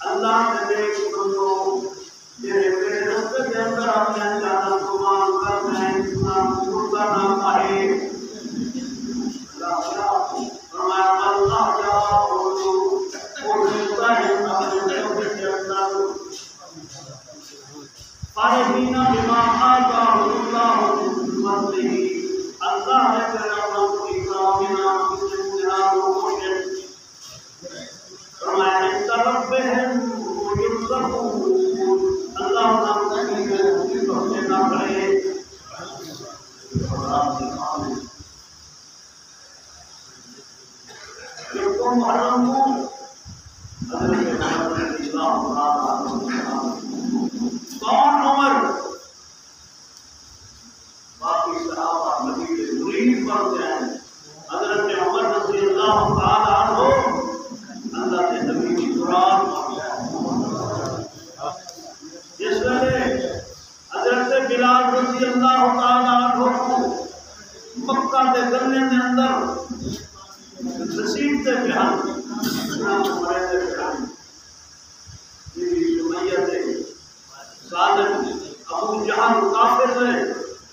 اللہ فارغین بما آتاہ اللہ من فضلہ اللہ نے کرنا کی کامنا استعمال کوشش فرمایا ان ربهم یرزقون اللہ نام کی پہنچے نہ کرے یکم محرم حضرت محمد صلی اللہ علیہ وسلم کون عمر باقی صحابہ نبی کے مرید بنتے ہیں حضرت عمر رضی اللہ تعالی عنہ اللہ کے نبی کی قرآن جس ویلے حضرت بلال رضی اللہ تعالی عنہ کو مکہ کے گلے کے اندر رسید سے بیان ظالم ابو جہل کافر ہے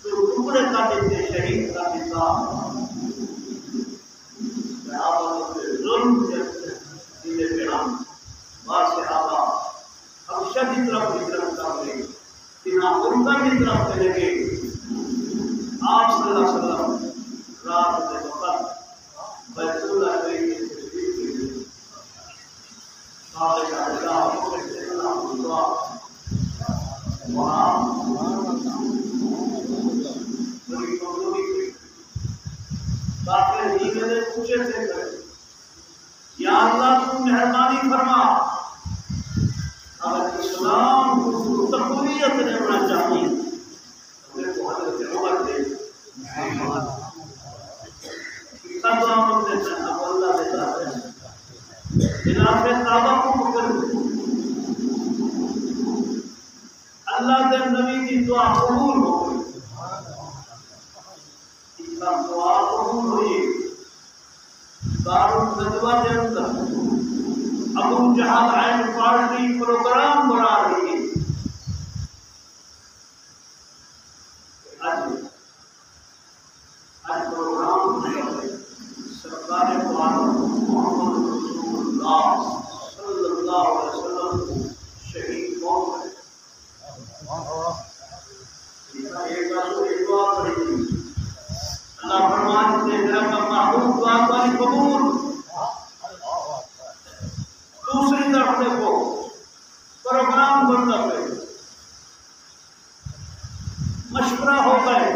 تو ٹکڑے کا دیتے شہید کا دیتا ظلم کے بیان صحابہ حبشہ کی طرف ہجرت کر گئے تینا مردہ کی طرف چلے گئے آپ صلی اللہ علیہ وسلم رات کے وقت بیت اللہ شریف کی تشریف کی صالح اللہ وہاں بڑی کمزوری تھی داخل ہی میں پوچھے تھے یا اللہ تو مہربانی فرما اگر اسلام کو تقویت دینا چاہیے ہمیں تو حضرت عمر دے قدام دیتا ہے اب اللہ دیتا ہے خلاف کعبہ کو مکر اللہ کے نبی کی دعا قبول ہو گئی اس کا دعا قبول ہوئی دارالندوہ کے اندر ابو جہل عین پارٹی پروگرام بنا رہی ہے آج پروگرام سرکار محمد رسول اللہ صلی اللہ علیہ وسلم شہید قوم ہے اللہ فرماتے ہیں میرا محبوب دعا تمہاری قبول دوسری طرف دیکھو پروگرام بنتا ہے مشورہ ہو گئے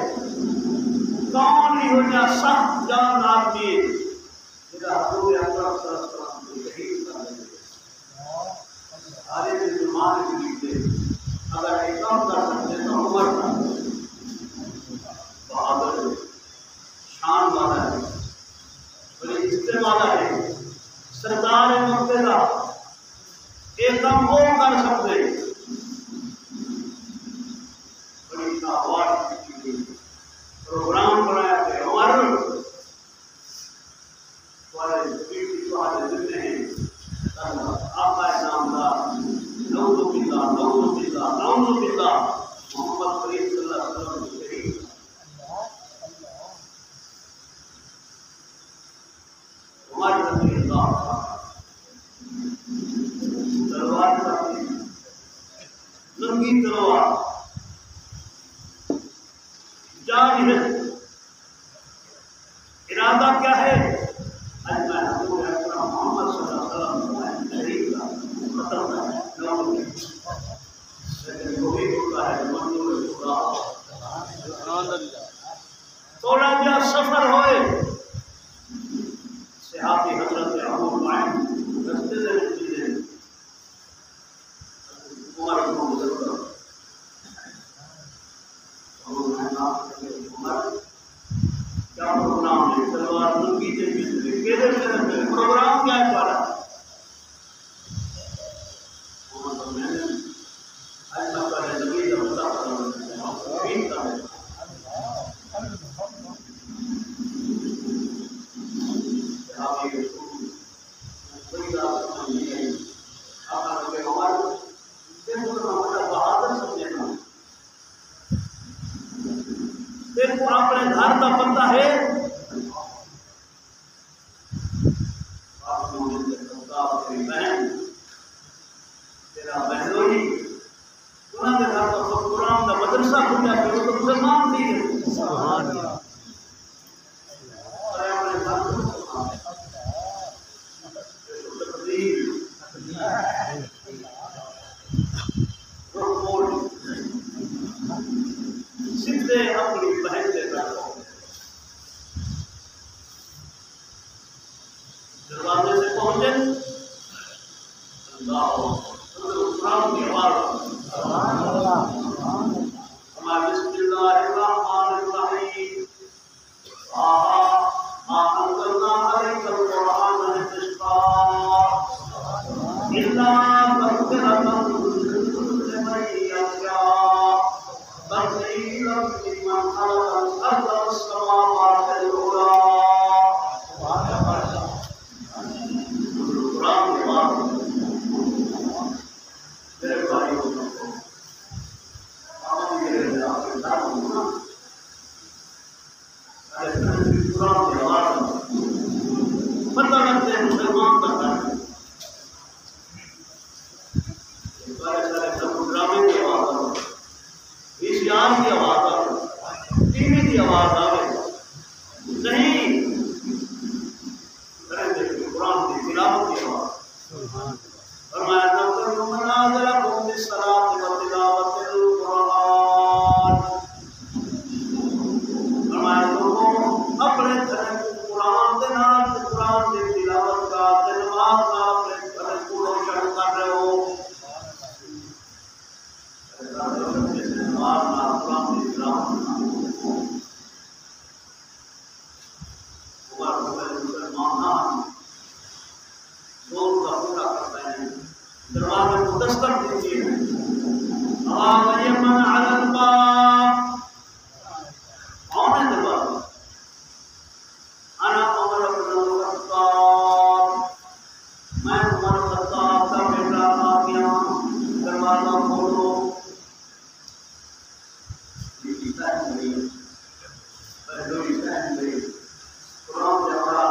کون ہی ہو جائے سخت جان آدمی میرا حضور اکرم صلی اللہ علیہ وسلم کو شہید کر دیں سارے مسلمان کے لیے اگر ایک کام کر سکتے تو عمر کا بہادر شان والا ہے بڑی عزت والا ہے سردار مقتدیٰ ایک کام وہ کر سکتے بڑی شاہوار پروگرام بنایا کہ عمر والے بیٹی کو آج زندے ہیں آپ کا نامدار نعوذ باللہ نعوذ باللہ نعوذ باللہ محمد کریم صلی اللہ علیہ وسلم شہید عمر رضی اللہ تلوار کرتی ننگی تلوار جاری ہے ارادہ کیا ہے آج میں حضور اکرم محمد صلی اللہ علیہ وسلم شہید کا ختم ہے لیکن وہ بھی ہوتا ہے منظور خدا تھوڑا جا سفر ہوئے صحابی حضرت ابو نعیم رستے سے نکلے عمر کو گزر عمر کیا پروگرام ہے تلوار ننگی سے ملتے کیسے کرتے پروگرام کیا ہے پارا اپنے گھر کا پتہ ہے بہن سیدھے اپنی بہن سے بیٹھو، دروازے سے پہنچے اللہ قرآن کی آواز ہمارے بسم اللہ الرحمن الرحیم ما انزلنا عليك القرآن لتشقى إلا تذكرة لمن يخشى تنزيلا ممن خلق الأرض والسماوات العلى قرآن کی بات میرے بھائیوں کو آپ یہ آپ کے ساتھ ہونا قرآن کی بات پتہ لگتے ہیں مسلمان کرتا ہے سارے ڈرامے کی آواز آ اشعار کی آواز آ ٹی وی کی آواز آ نہیں قرآن کی تلاوت کی آواز فرمایا تذکر منازلکم بالصلاۃ وتلاوت القرآن فرمایا لوگوں اپنے گھر قرآن کے نام قرآن کی تلاوت کا دماغ کا اپنے گھر کو روشن کر رہے ہو قرآن کی تلاوت مسلمان دور کا پورا کرتے ہیں دروازے کو دستک دیجیے من علی الباب کون ہے دروازہ انا عمر بن الخطاب میں عمر خطاب کا بیٹا آ گیا دروازہ کھولو قرآن سے بڑا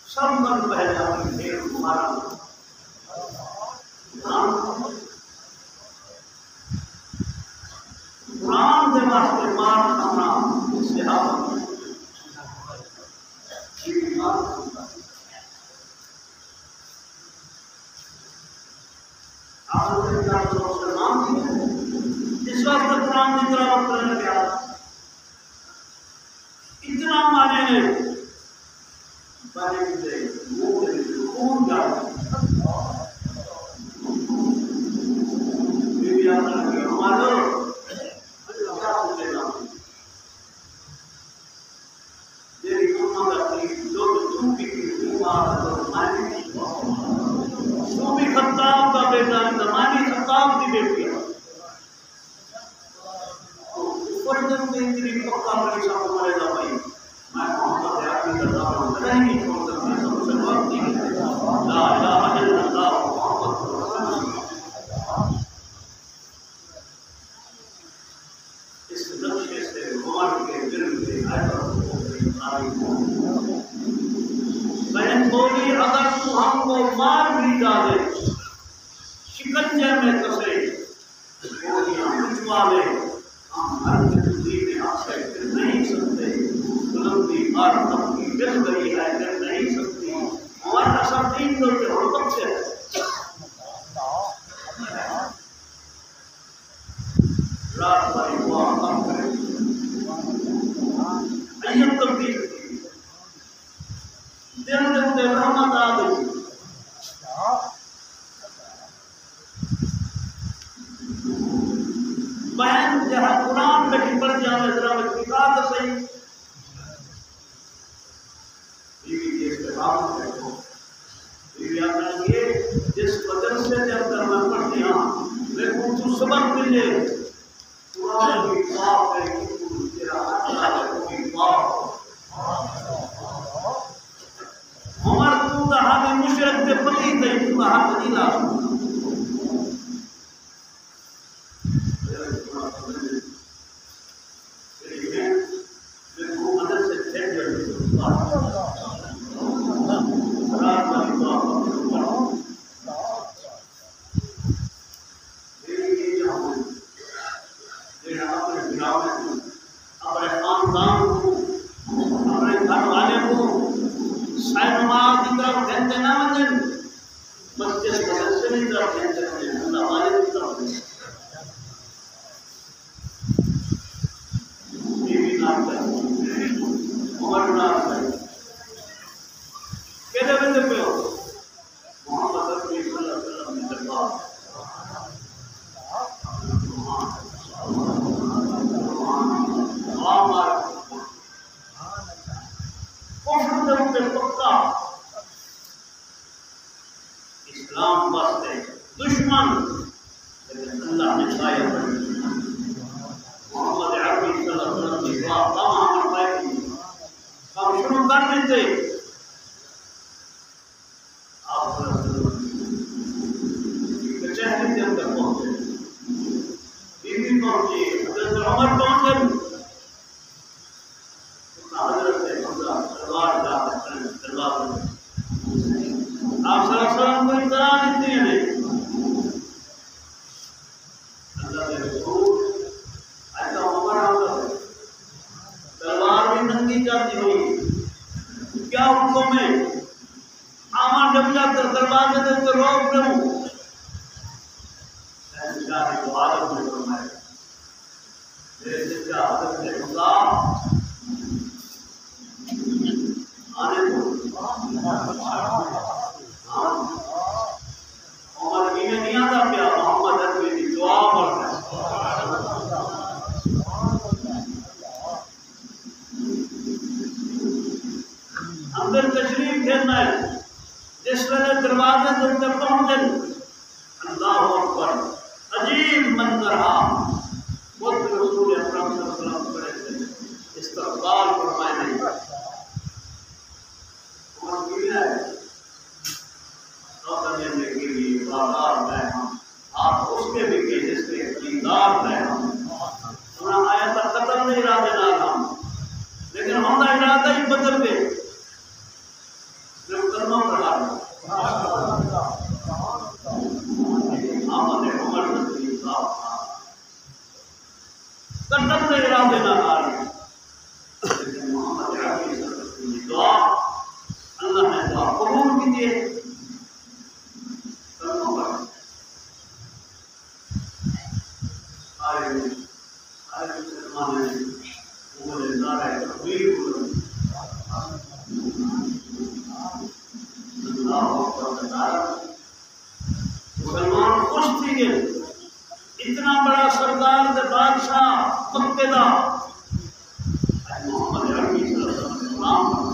سب من پہلے اپنی دیر تمہارا قرآن کے واسطے مار کھانا صحابہ اس وقت قرآن کی تلاوت کرنے لگا اتنا مانے نے بڑے سے خون جاتا بیوی آتا لگی ہمارا کیا پوچھے گا تیری اماں کا قریب جو تم کی تو بھی خطاب کا بیٹا ہے زمانی خطاب کی بیٹی ہے فرضن کے اتنی پکا پریشان ہو رہے گا بھائی میں محمد آدمی کا دعویٰ نہیں چھوڑ سکتا سب سے بات نہیں لا الہ الا اللہ محمد اس نقشے سے بھگوان کے دل کے بہن بولی اگر تو ہم کو مار بھی ڈالے شکنجے میں کسے گولیاں بھجوا لے ہم ہر زندگی میں آپ سے گر نہیں سکتے بلندی اور اپنی گر گئی ہے گر نہیں سکتی ہمارا اثر دین کو کہ حکم سے رات بھائی دعا کم کرے ایت تبدیل دل دل دل رحمت آ گئی بہن جہاں قرآن میں پڑھ جانے ذرا اتفاق تو صحیح بیوی کے استحباب میں دیکھو بیوی آتا ہے جس وجہ سے جب تک میں پڑھتی ہوں لیکن تو سبق ملے قرآن کی پاک ہے کہ تیرا اللہ کی پاک عمر تو کہا کہ مشرک کے پتی تھی تو کہا کہ نہیں لا اپنے خاندان کو اپنے گھر والے کو اسلام واسطے دشمن لیکن اللہ نے چھایا پڑی محمد عربی صلی اللہ علیہ وسلم کی دعا تمام پائی ہم شروع کر دیتے آپ کچہری کے اندر پہنچے بیوی پہنچی حضرت عمر پہنچے حضرت حمزہ دربار جا دربار آپ صلی اللہ علیہ وسلم کو اطلاع دیتے ہیں اللہ کے رسول ایسا عمر آتا ہے تلوار بھی ننگی جاتی ہوئی کیا حکم ہے آمان جب جا کر دروازے دے تو روک دوں شاہ کو عادت میں فرمائے میرے سے کیا حضرت حمزہ آنے کو عمر کی میں نہیں آتا پیا محمد عربی کی دعا پڑھتا اندر تشریف پھیرنا ہے جس ویلے دروازے تک پہنچے اللہ اکبر عجیب منظر خود رسول اکرم صلی اللہ علیہ وسلم کرے تھے استقبال فرمائے نہیں اور کیا ہے نوکر دینے کے لیے بازار میں ہم آپ اس کے بھی کہ جس کے دیندار میں ہم انہوں آیا تھا قتل نہیں ارادے نہ ہم لیکن ہمارا ارادہ ہی بدل گئے صرف کرنا پڑا آمد عمر رضی اللہ قتل نہیں ارادے نہ لیکن محمد عربی صلی اللہ علیہ وسلم کی دعا اللہ نے دعا قبول کی دیے کرنا پڑا آئے مسلمان نے عمر نعرہ تکبیر بلند اللہ اکبر مسلمان خوش تھی گئے اتنا بڑا سردار دے بادشاہ مکے دا محمد عربی صلی اللہ علیہ وسلم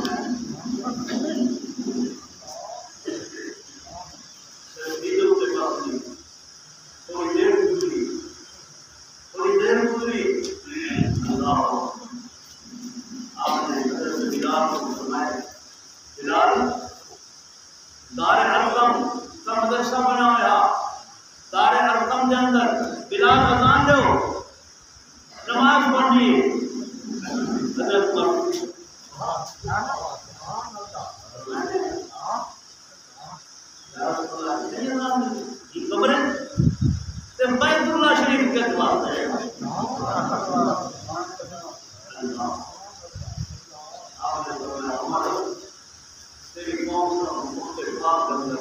دار ارقم کا مدرسہ بنا ہوا دار ارقم کے اندر بلال اذان دو نماز پڑھنی حضرت قبریں بیت اللہ شریف کے اعتبار ہے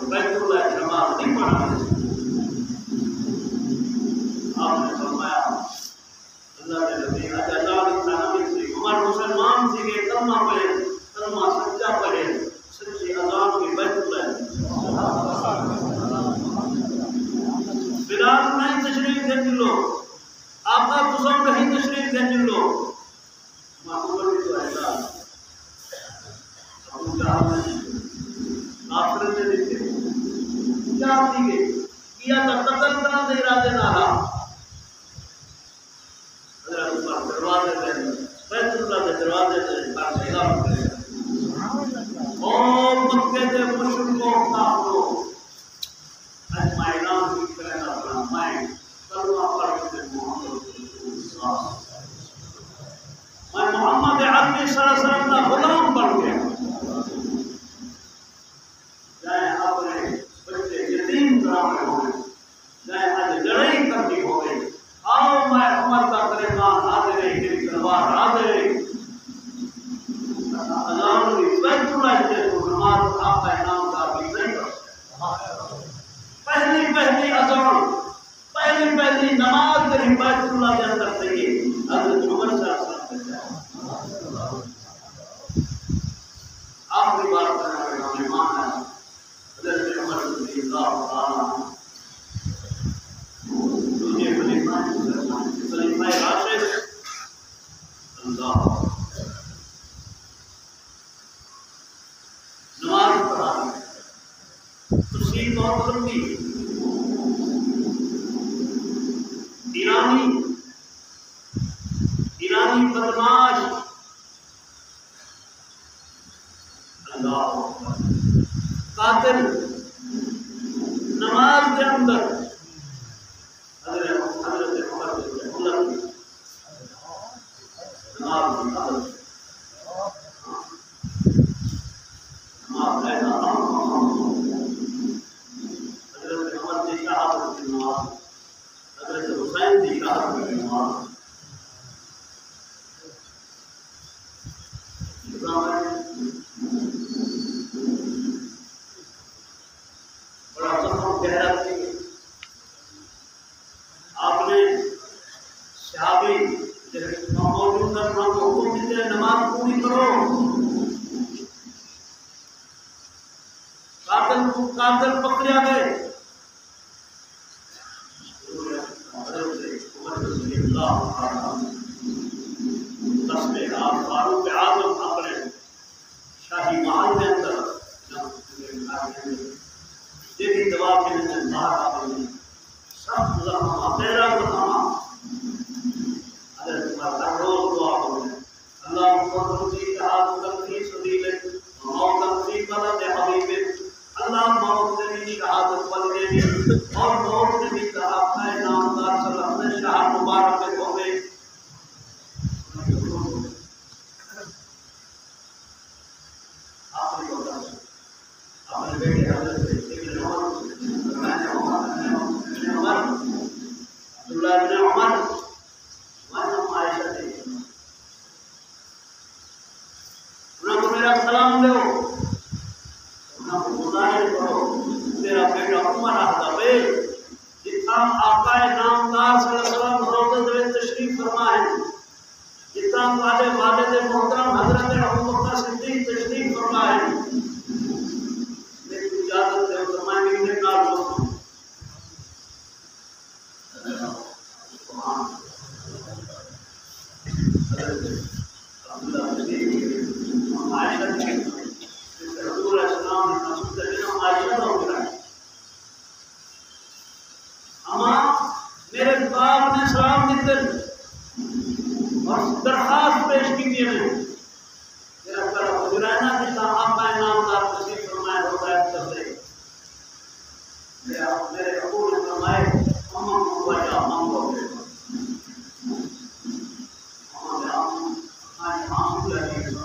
بیت اللہ جماعت نہیں پڑھا آپ نے فرمایا اللہ نے نبی عمر مسلمان تھی کہ کلمہ پڑھے کلمہ سچا پڑھے سچی اذان کی بیت اللہ بلال نہیں تشریف دے لو آقا تسم نہیں تشریف دے لو محمد بھی تو ایسا ابو جہل آخرت نے دیکھے کیا دیگے کیا تا قتل کرنا دے ارادے نہ رہا حضرت عمر دروازے دے بیت اللہ دے دروازے دے پر اعلان کرے او مکے دے مشرکوں کافروں اج میں اعلان بھی کرنا پڑا میں کلمہ پڑھ کے محمد رسول اللہ میں محمد عربی صلی اللہ علیہ وسلم کا غلام بن گیا چاہے اپنے بچے یتیم طرح میں ہوں چاہے آج لڑائی کرنی ہو تقریر بہت لمبی ایرانی بدماش اللہ قاتل نماز کے اندر حضرت عمر کی شہادت کی نماز، حضرت حسین کی شہادت کی نماز، بڑا زخم گہرا تھی۔ آپ نے صحابی موجود کو حکم دیتے ہیں نماز پوری کرو، قاتل پکڑا گئے۔ فاروق اعظم اپنے شاہی محل کے اندر جیسے دعا کے اندر باہر آ گئی، سب زخم تیرا زخم حضرت ہر روز دعا کریں اللہ محمد کی شہادت کی سبیل موت کی مدد حبیب اللہ موت کی شہادت پر دے دی اور موت کی طرف ہے نامدار صلی اللہ علیہ وسلم شہر مبارک ہو گئے۔ اپنے بیٹے حضرت ابن عمر عبداللہ بن عمر عائشہ تھے، انہوں کو میرا سلام دو، انہوں کو مظاہر کرو تیرا بیٹا عمر آتا جتنا آقا نامدار صلی اللہ علیہ وسلم روضہ میں تشریف فرما ہے، جتنا والے والد محترم حضرت ابوبکر صدیق تشریف فرما ہے، میری اجازت ہے تو میں بھی نکال لوں۔ میرے باپ نے سلام دیتے اور درخواست پیش کی تھی میں میرا طرف حجرائنہ جس آپ کا نامدار تشریف فرمائے ہوتا ہے کرتے میرے ابو نے فرمائے ماما کو بچا ماما کو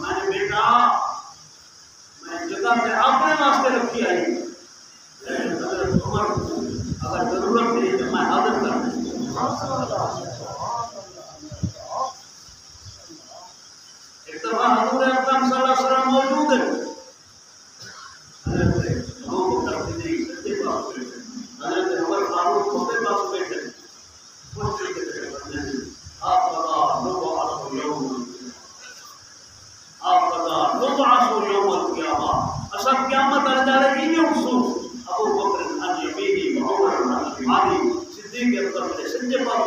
میں نے بیٹا میں جگہ سے اپنے واسطے رکھی آئی، لیکن حضرت عمر اگر ضرورت نہیں تو میں حاضر کر دوں۔ ایک دفعہ حضور اکرم صلی اللہ علیہ وسلم موجود ہے، حضرت ابوبکر صدیق سچے پاس بیٹھے، حضرت عمر فاروق چھوٹے پاس بیٹھے، پوچھتے بیٹھے آپ کا نبعث یوم آپ کا نبعث یوم القیامہ اصل قیامت آ جائے گی یہ اصول ابو بکر عن یمینی عمر عن شمالی صدیق اکبر نے سچے پاس